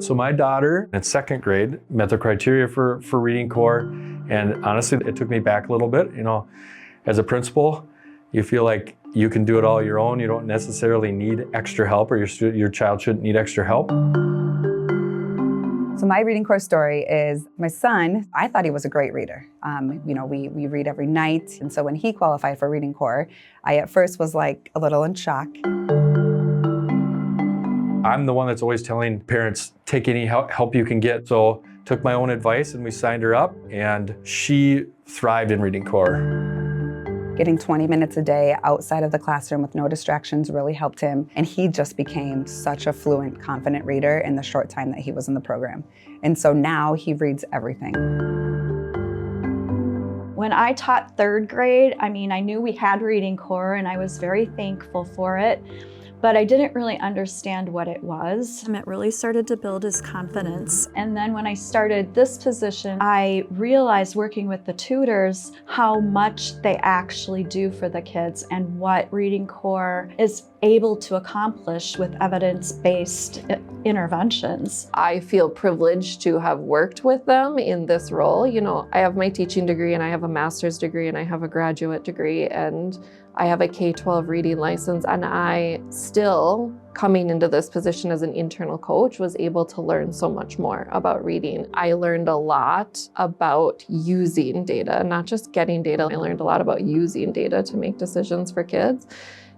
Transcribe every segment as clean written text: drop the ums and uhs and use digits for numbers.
So my daughter in second grade met the criteria for reading core, and honestly, it took me back a little bit. You know, as a principal, you feel like you can do it all your own. You don't necessarily need extra help, or your child shouldn't need extra help. So my reading core story is my son. I thought he was a great reader. You know, we read every night, and so when he qualified for reading core, I at first was like a little in shock. I'm the one that's always telling parents, take any help you can get. So took my own advice and we signed her up, and she thrived in reading core. Getting 20 minutes a day outside of the classroom with no distractions really helped him, and he just became such a fluent, confident reader in the short time that he was in the program. And so now he reads everything. When I taught third grade, I knew we had reading core and I was very thankful for it, but I didn't really understand what it was. And it really started to build his confidence. And then when I started this position, I realized working with the tutors how much they actually do for the kids and what reading core is able to accomplish with evidence-based interventions. I feel privileged to have worked with them in this role. You know, I have my teaching degree and I have a master's degree and I have a graduate degree and I have a K-12 reading license, and I still, coming into this position as an internal coach, was able to learn so much more about reading. I learned a lot about using data, not just getting data. I learned a lot about using data to make decisions for kids.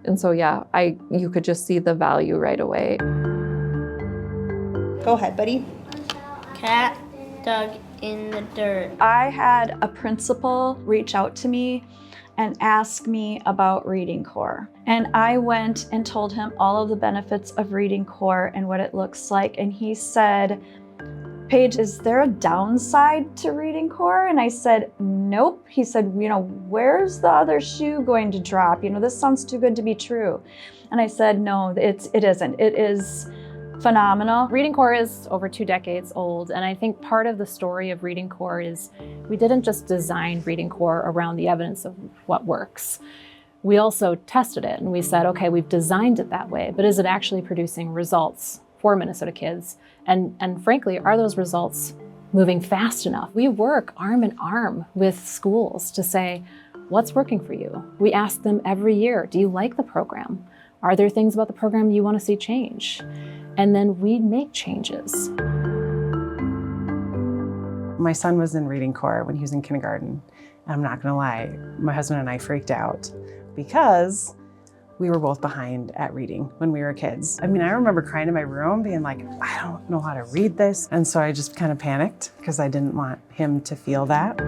And so yeah, you could just see the value right away. Go ahead, buddy. Cat dug in the dirt. I had a principal reach out to me and ask me about reading core. And I went and told him all of the benefits of reading core and what it looks like. And he said, Paige, is there a downside to reading core? And I said, nope. He said, you know, where's the other shoe going to drop? You know, this sounds too good to be true. And I said, no, it isn't. It is phenomenal. Reading core is over 2 decades old, and I think part of the story of reading core is we didn't just design reading core around the evidence of what works. We also tested it and we said, okay, we've designed it that way, but is it actually producing results for Minnesota kids? And frankly, are those results moving fast enough? We work arm in arm with schools to say, what's working for you? We ask them every year, do you like the program? Are there things about the program you want to see change? And then we make changes. My son was in reading core when he was in kindergarten. And I'm not gonna lie, my husband and I freaked out because we were both behind at reading when we were kids. I rember crying in my room being like, I don't know how to read this. And so I just kind of panicked because I didn't want him to feel that.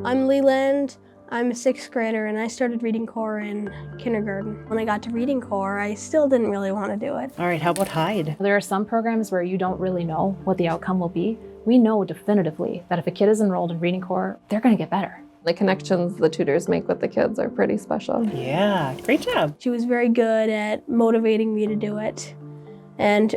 I'm Leland. I'm a 6th grader and I started reading core in kindergarten. When I got to reading core, I still didn't really want to do it. All right, how about Hyde? There are some programs where you don't really know what the outcome will be. We know definitively that if a kid is enrolled in reading core, they're going to get better. The connections the tutors make with the kids are pretty special. Yeah, great job. She was very good at motivating me to do it. And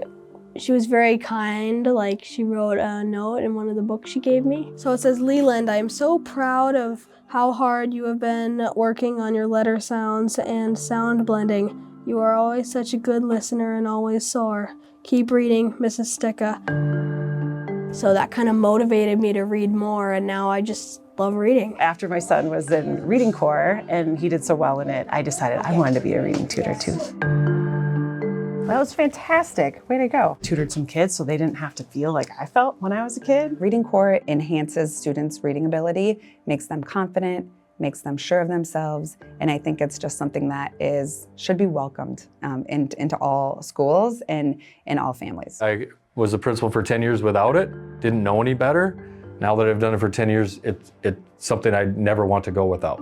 she was very kind, like she wrote a note in one of the books she gave me. So it says, Leland, I am so proud of how hard you have been working on your letter sounds and sound blending. You are always such a good listener and always soar. Keep reading, Mrs. Sticka. So that kind of motivated me to read more, and now I just love reading. After my son was in reading core and he did so well in it, I decided I wanted to be a reading tutor too. That was fantastic. Way to go. Tutored some kids so they didn't have to feel like I felt when I was a kid. Reading core enhances students' reading ability, makes them confident, makes them sure of themselves, and I think it's just something that should be welcomed into all schools and in all families. I was a principal for 10 years without it, didn't know any better. Now that I've done it for 10 years, it's something I never want to go without.